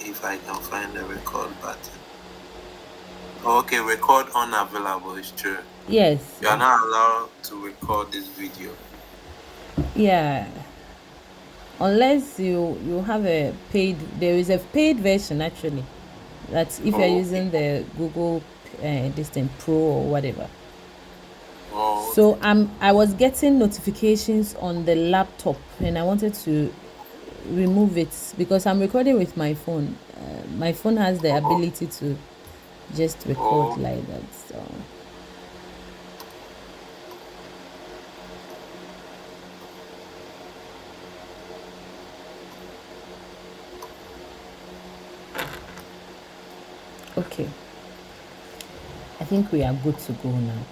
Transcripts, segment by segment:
see if I can find the record button. Okay, record unavailable is true. Yes. You are not allowed to record this video. Yeah. Unless you have a paid, there is a paid version actually. That if you're Oh, okay. using the Google this thing Pro or whatever. Oh, okay. So I was getting notifications on the laptop and I wanted to remove it because I'm recording with my phone. My phone has the Oh, ability to just record oh, like that. So okay, I think we are good to go now.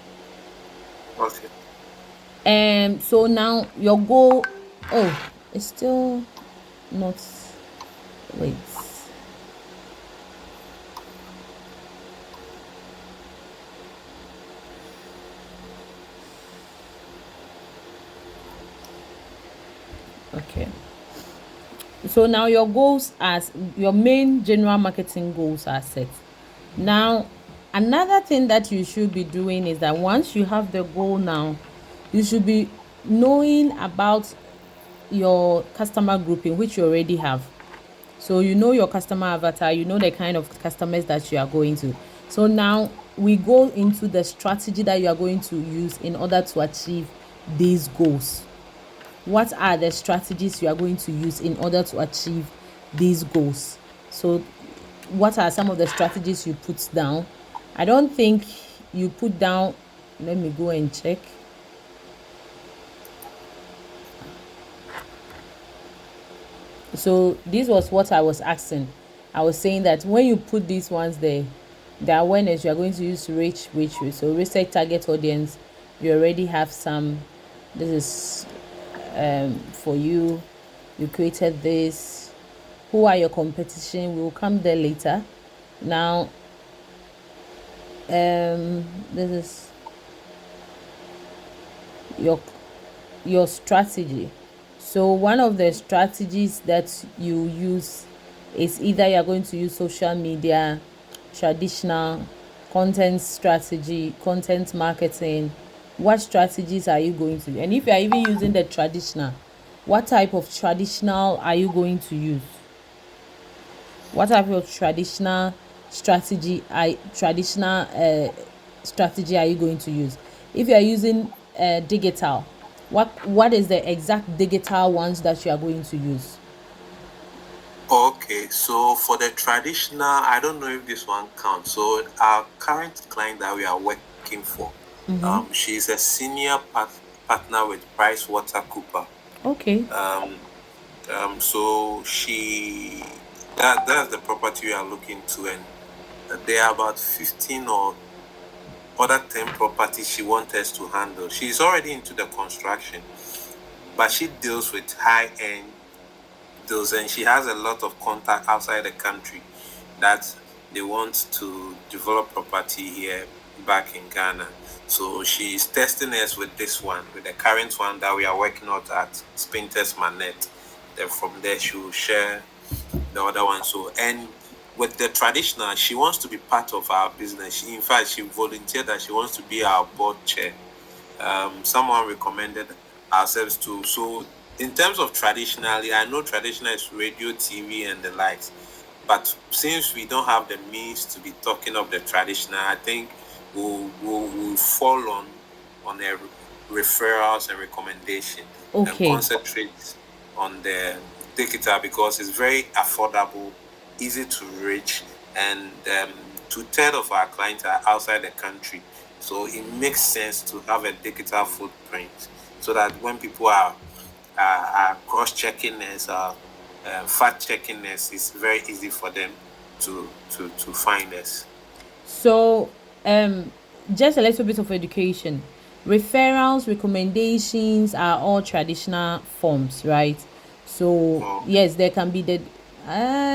okay. So now your goal. Oh, it's still not. Wait. Okay. So now your goals as your main general marketing goals are set. Now, another thing that you should be doing is that once you have the goal now, you should be knowing about your customer grouping, which you already have. So you know your customer avatar, you know the kind of customers that you are going to. So now we go into the strategy that you are going to use in order to achieve these goals. What are the strategies you are going to use in order to achieve these goals? So what are some of the strategies you put down? I don't think you put down, let me go and check. So this was what I was asking. I was saying that when you put these ones there, the awareness you are going to use to reach which way. So research target audience, you already have some. This is for you. You created this. Who are your competition? We will come there later. Now, this is your your strategy. So one of the strategies that you use is either you're going to use social media, traditional content strategy, content marketing. What strategies are you going to? And if you're even using the traditional, what type of traditional are you going to use? What type of traditional strategy are you going to use? If you are using digital, what is the exact digital ones that you are going to use? Okay, so for the traditional, I don't know if this one counts. So our current client that we are working for, she's a senior partner with Price Water Cooper. Okay. So that's the property we are looking to, and there are about 15 or other 10 properties she wants us to handle. She's already into the construction, but she deals with high-end deals, and she has a lot of contact outside the country that they want to develop property here back in Ghana. So she's testing us with this one, with the current one that we are working out at Spinters Manette. Then from there she will share the other one. So, and with the traditional, she wants to be part of our business. In fact, she volunteered that she wants to be our board chair. Someone recommended ourselves too. So in terms of traditionally, I know traditional is radio, TV, and the likes. But since we don't have the means to be talking of the traditional, I think we'll fall on the referrals and recommendation and Okay. concentrate on the digital because it's very affordable, easy to reach, and two-thirds of our clients are outside the country. So it makes sense to have a digital footprint so that when people are cross-checking us, fact-checking us, it's very easy for them to find us. So, just a little bit of education. Referrals, recommendations are all traditional forms, right? So, Oh, yes, there can be the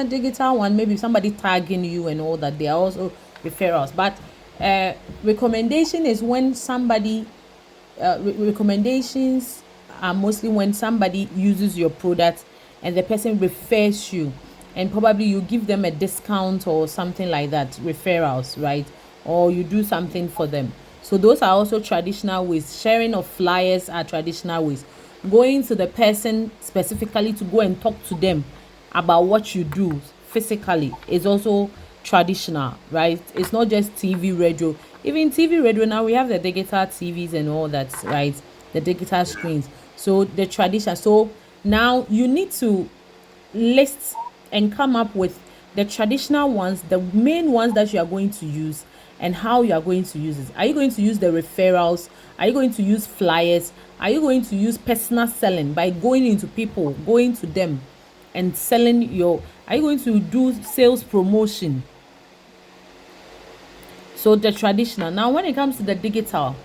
digital one, maybe somebody tagging you and all that. They are also referrals. But recommendation is when somebody, recommendations are mostly when somebody uses your product and the person refers you and probably you give them a discount or something like that, referrals, right? Or you do something for them. So those are also traditional ways. Sharing of flyers are traditional ways. Going to the person specifically to go and talk to them about what you do physically is also traditional, right? It's not just TV, radio. Even TV, radio now we have the digital TVs and all that, right? The digital screens. So the tradition. So now you need to list and come up with the traditional ones, the main ones that you are going to use, and how you are going to use it. Are you going to use the referrals? Are you going to use flyers? Are you going to use personal selling by going into people, going to them and selling your, are you going to do sales promotion? So the traditional. Now when it comes to the digital,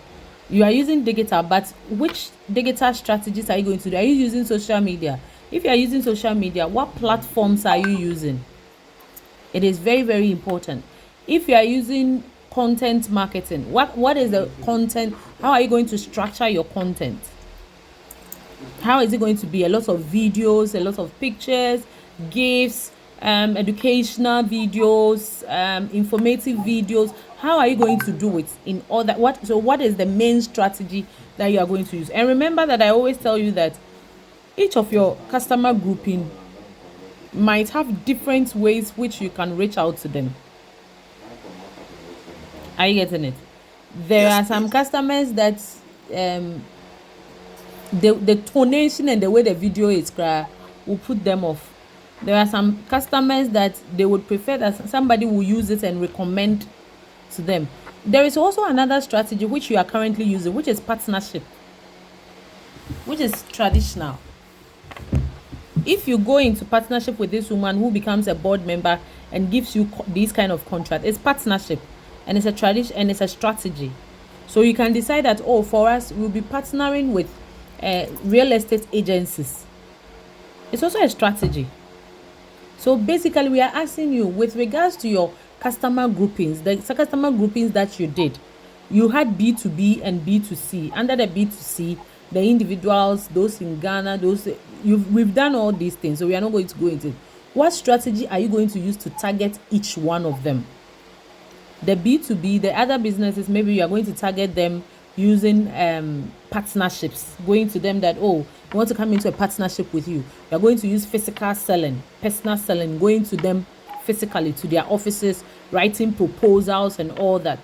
you are using digital, but which digital strategies are you going to do? Are you using social media? If you are using social media, what platforms are you using? It is very, very important. If you are using content marketing, what is the content? How are you going to structure your content? How is it going to be? A lot of videos, a lot of pictures, gifs, educational videos, informative videos. How are you going to do it in all that? What is the main strategy that you are going to use? And remember that I always tell you that each of your customer grouping might have different ways which you can reach out to them. Are you getting it? There Yes, are some please. customers that um the tonation and the way the video is will put them off. There are some customers that they would prefer that somebody will use it and recommend to them. There is also another strategy which you are currently using, which is partnership, which is traditional. If you go into partnership with this woman who becomes a board member and gives you this kind of contract, it's partnership, and it's a tradition and it's a strategy. So you can decide that, oh, for us we'll be partnering with real estate agencies. It's also a strategy. So basically we are asking you with regards to your customer groupings, the customer groupings that you did, you had B2B and B2C. Under the B2C, the individuals, those in Ghana, we've done all these things, so we are not going to go into it. What strategy are you going to use to target each one of them? The B2B, the other businesses, maybe you are going to target them using partnerships, going to them that, oh, we want to come into a partnership with you. You are going to use physical selling, personal selling, going to them physically to their offices, writing proposals and all that.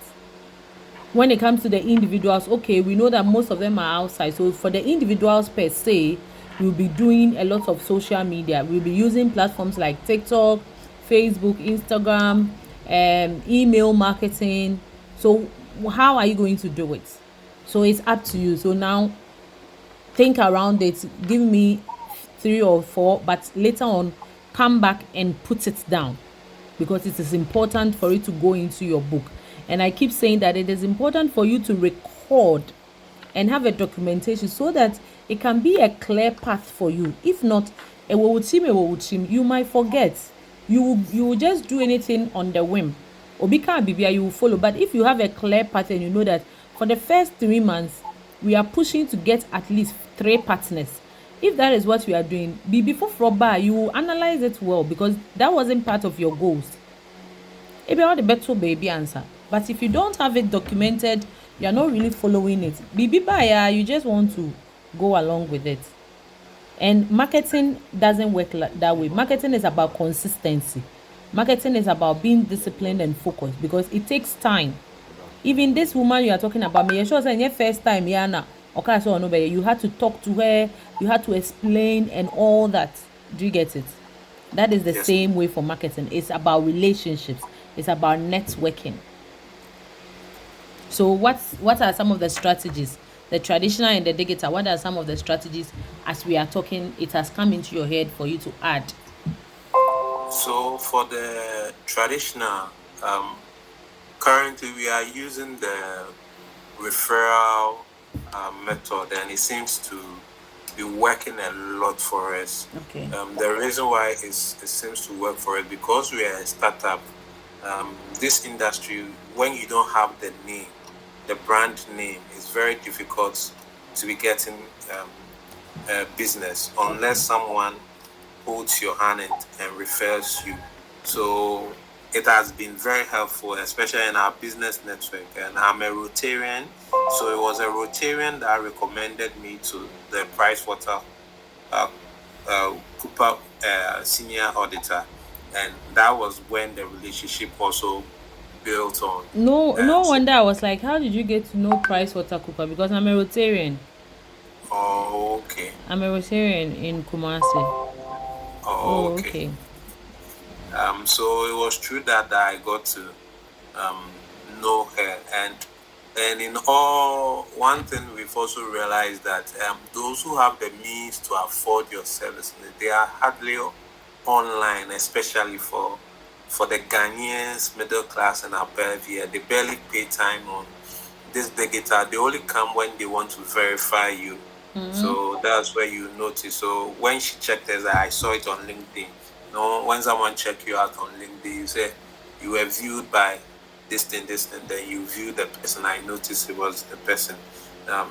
When it comes to the individuals, okay, we know that most of them are outside. So for the individuals per se, we'll be doing a lot of social media. We'll be using platforms like TikTok, Facebook, Instagram, email marketing. So how are you going to do it? So it's up to you. So now think around it. Give me 3 or 4, but later on come back and put it down, because it is important for it to go into your book. And I keep saying that it is important for you to record and have a documentation so that it can be a clear path for you. If not, you might forget. You will just do anything on the whim. Obika Bibia, you will follow. But if you have a clear path and you know that for the first 3 months, we are pushing to get at least 3 partners. If that is what we are doing, before Froba, you will analyze it well, because that wasn't part of your goals. It be all the better baby answer. But if you don't have it documented, you are not really following it. Bibi baya, you just want to go along with it. And marketing doesn't work that way. Marketing is about consistency. Marketing is about being disciplined and focused, because it takes time. Even this woman you are talking about, me sure say your first time yana, okay, so no, you had to talk to her, you had to explain and all that. Do you get it? That is the Yes. same way for marketing. It's about relationships. It's about networking. So what are some of the strategies? The traditional and the digital. What are some of the strategies as we are talking? It has come into your head for you to add. So for the traditional, currently we are using the referral method, and it seems to be working a lot for us. Okay. The reason why it seems to work for us, because we are a startup. This industry, when you don't have the name, the brand name, it's very difficult to be getting business unless someone holds your hand and refers you. So it has been very helpful, especially in our business network. And I'm a Rotarian, so it was a Rotarian that recommended me to the Pricewater Cooper senior auditor, and that was when the relationship also built on. No wonder I was like, how did you get to know PricewaterhouseCoopers? Because I'm a Rotarian. Oh, okay. I'm a Rotarian in Kumasi. Oh, okay. Okay. So it was true that I got to know her, and in all, one thing we've also realized that those who have the means to afford your services, they are hardly online, especially for the Ghanaians, middle class and above here. They barely pay time on this digital. They only come when they want to verify you. So that's where you notice. So when she checked us, I saw it on LinkedIn. When someone check you out on LinkedIn, you say you were viewed by this thing, then you view the person. I noticed it was the person.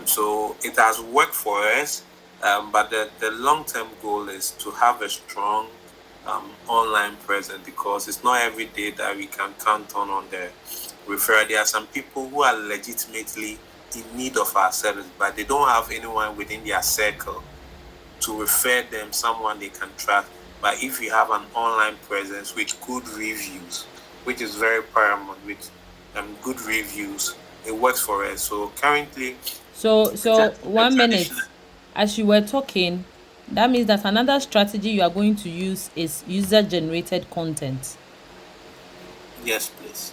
So it has worked for us, but the long-term goal is to have a strong online presence, because it's not every day that we can count on the referral. There are some people who are legitimately in need of our service, but they don't have anyone within their circle to refer them, someone they can trust. But if you have an online presence with good reviews, which is very paramount, with good reviews, it works for us. So currently, So 1 minute, as you were talking, that means that another strategy you are going to use is user generated content. Yes, please.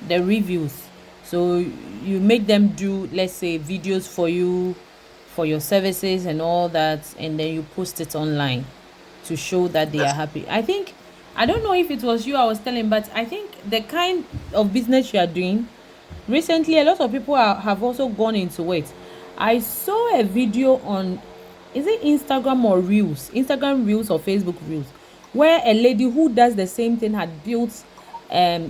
The reviews. So you make them do, let's say, videos for you, for your services and all that, and then you post it online to show that they are happy. I don't know if it was you I was telling, but I think the kind of business you are doing recently, a lot of people have also gone into it. I saw a video on, is it Instagram or Reels? Instagram Reels or Facebook Reels, where a lady who does the same thing had built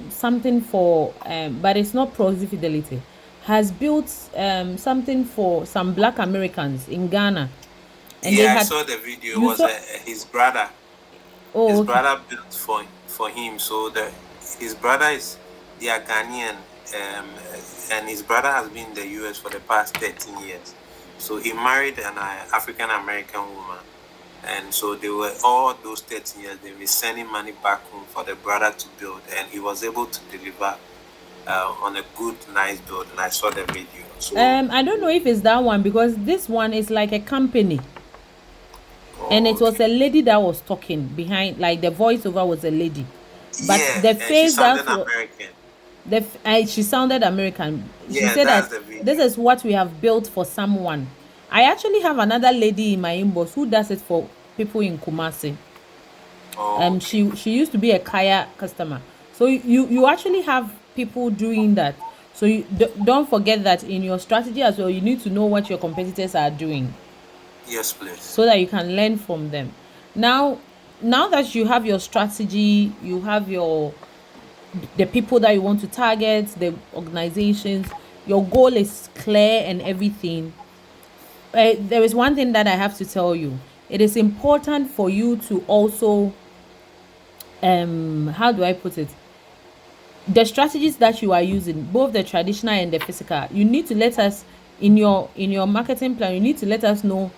something for but it's not proxy fidelity, has built something for some Black Americans in Ghana. And I saw the video. It was his brother. His brother built for him. So his brother is they are Ghanaian, and his brother has been in the US for the past 13 years. So he married an African American woman, and so they were all those 13 years they were sending money back home for the brother to build, and he was able to deliver on a good, nice build. And I saw the video. So I don't know if it's that one, because this one is like a company. And it was a lady that was talking behind, like the voiceover was a lady, but the face that she sounded American. She said that this is what we have built for someone. I actually have another lady in my inbox who does it for people in Kumasi. She used to be a Kaya customer. So you actually have people doing that. So you don't forget that in your strategy as well. You need to know what your competitors are doing. Yes, please. So that you can learn from them. Now that you have your strategy, you have the people that you want to target, the organizations, your goal is clear and everything. There is one thing that I have to tell you. It is important for you to also, how do I put it? The strategies that you are using, both the traditional and the physical, you need to let us in your marketing plan. You need to let us know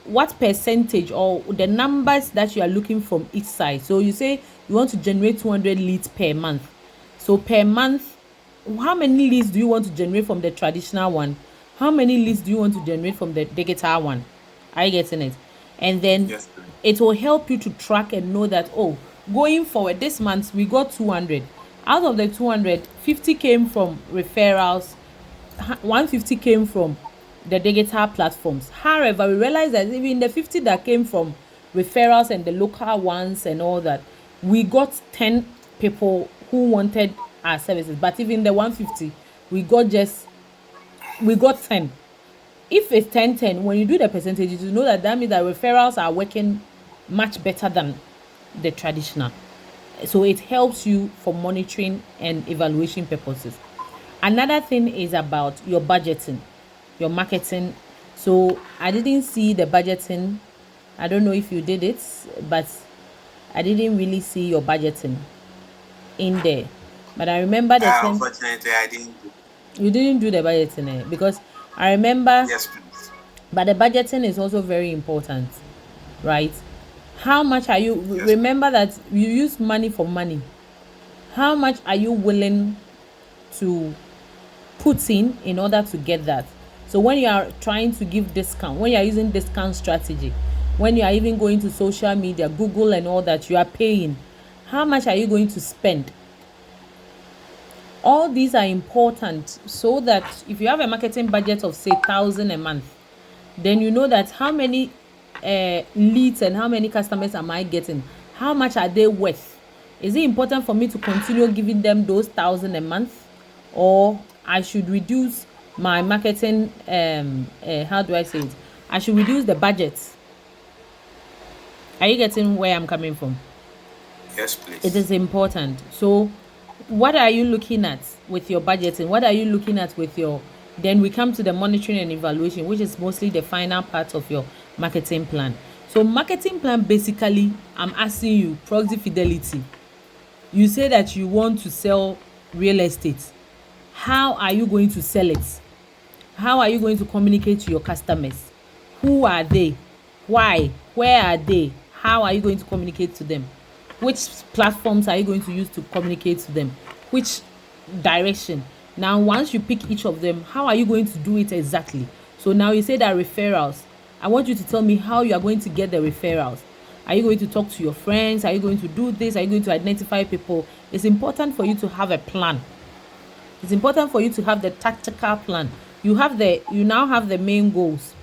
what percentage or the numbers that you are looking from each side. So you say you want to generate 200 leads per month. So per month, how many leads do you want to generate from the traditional one? How many leads do you want to generate from the digital one? Are you getting it? And then it will help you to track and know that, going forward this month we got 200. Out of the 200, 50 came from referrals, 150 came from the digital platforms. However, we realized that even the 50 that came from referrals and the local ones and all that, we got 10 people who wanted our services. But even the 150, we got 10. If it's 10-10, when you do the percentages, you know that means that referrals are working much better than the traditional. So it helps you for monitoring and evaluation purposes. Another thing is about your budgeting, your marketing. So I didn't see the budgeting I don't know if you did it, but I didn't really see your budgeting in there. But I remember the time Unfortunately, I didn't do. you didn't do the budgeting because I remember, Yes, please. but the budgeting is also very important, right? How much are you, Yes, please. remember that you use money for money. How much are you willing to put in order to get that? So when you are trying to give discount, when you are using discount strategy, when you are even going to social media, Google and all that, you are paying. How much are you going to spend? All these are important so that if you have a marketing budget of say 1,000 a month, then you know that how many leads and how many customers am I getting? How much are they worth? Is it important for me to continue giving them those 1,000 a month, or I should reduce my marketing? How do I say it? I should reduce the budget. Are you getting where I'm coming from? Yes, It please. is important. So, what are you looking at with your budgeting? What are you looking at with your, then we come to the monitoring and evaluation, which is mostly the final part of your marketing plan. So, marketing plan basically, I'm asking you, proxy fidelity. You say that you want to sell real estate. How are you going to sell it? How are you going to communicate to your customers? Who are they? Why? Where are they? How are you going to communicate to them? Which platforms are you going to use to communicate to them? Which direction? Now, once you pick each of them, how are you going to do it exactly? So now you say that referrals. I want you to tell me how you are going to get the referrals. Are you going to talk to your friends? Are you going to do this? Are you going to identify people? It's important for you to have a plan. It's important for you to have the tactical plan. You now have the main goals.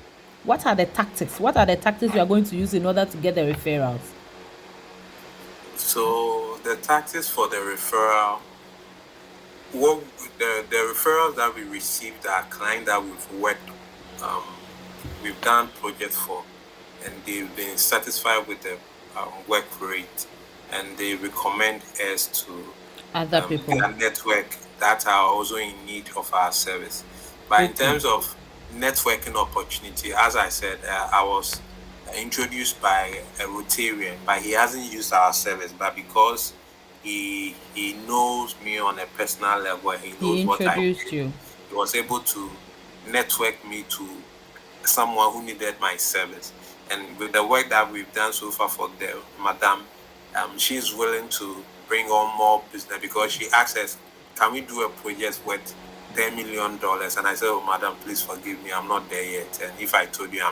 What are the tactics? What are the tactics you are going to use in order to get the referrals? So the tactics for the referral, what the referrals that we received are clients that um, we've done projects for, and they've been satisfied with the work rate, and they recommend us to Other people. their network that are also in need of our service. But in Okay. terms of networking opportunity, as I said, I was introduced by a Rotarian, but he hasn't used our service. But because he knows me on a personal level, he He knows what I introduced did. you. He was able to network me to someone who needed my service. And with the work that we've done so far for the madam, she's willing to bring on more business because she asked us, "Can we do a project worth $10 million?" And I said, "Oh, madam, please forgive me, I'm not there yet. And if I told you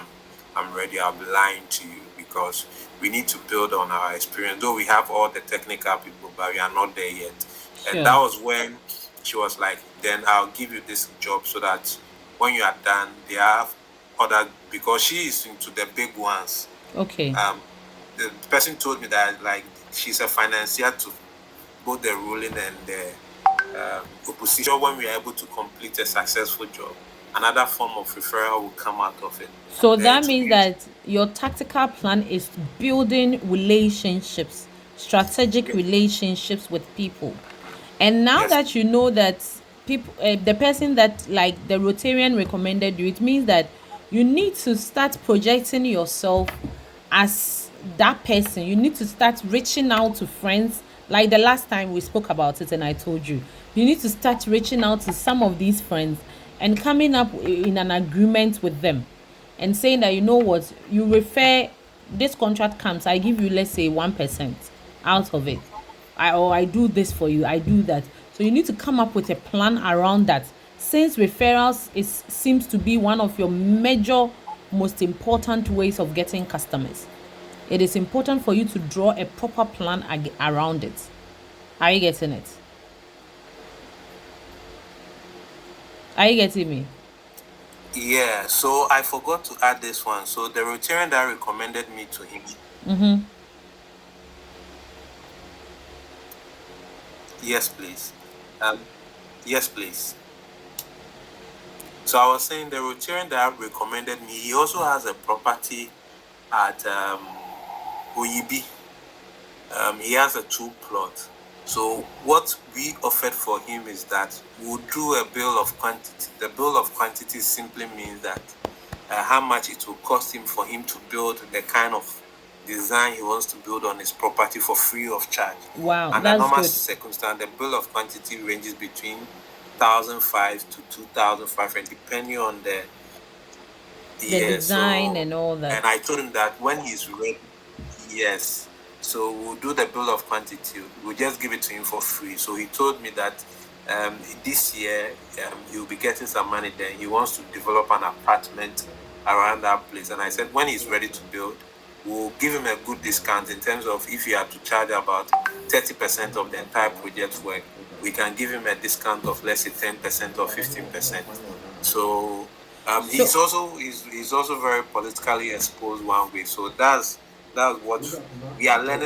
I'm ready, I'll be lying to you because we need to build on our experience. Though we have all the technical people, but we are not there yet." And Sure. that was when she was like, "Then I'll give you this job so that when you are done, they have other," because she is into the big ones. Okay. Um, the person told me that like she's a financier to both the ruling and the opposition. When we are able to complete a successful job, another form of referral will come out of it. So that To means be that your tactical plan is building relationships, strategic Ye- relationships with people. And now yes, that you know that people, the person that like the Rotarian recommended you, it means that you need to start projecting yourself as that person. You need to start reaching out to friends. Like the last time we spoke about it, and I told you, you need to start reaching out to some of these friends and coming up in an agreement with them and saying that, you know what, you refer, this contract comes, I give you, let's say, 1% out of it. I do this for you, I do that. So you need to come up with a plan around that. Since referrals is seems to be one of your major, most important ways of getting customers, it is important for you to draw a proper plan around it. Are you getting it? Are you getting me? yeah. So I forgot to add this one. So the Rotarian that recommended me to him. Mm-hmm. Yes, please. Um, yes, please. So I was saying the Rotarian that recommended me. He also has a property at Oyibi. He has a 2 plot. So what we offered for him is that we'll do a bill of quantity. The bill of quantity simply means that how much it will cost him for him to build the kind of design he wants to build on his property for free of charge. Wow, Under that's normal good. circumstance, the bill of quantity ranges between 1,005 to 2,500, depending on the The year. design So, and all that. and I told him that when he's ready, yes. So we'll do the bill of quantity. We'll just give it to him for free. So he told me that this year he'll be getting some money. Then he wants to develop an apartment around that place. And I said when he's ready to build, we'll give him a good discount in terms of if you have to charge about 30% of the entire project work, we can give him a discount of let's say 10% or 15%. So So he's also very politically exposed one way. So that's what we are learning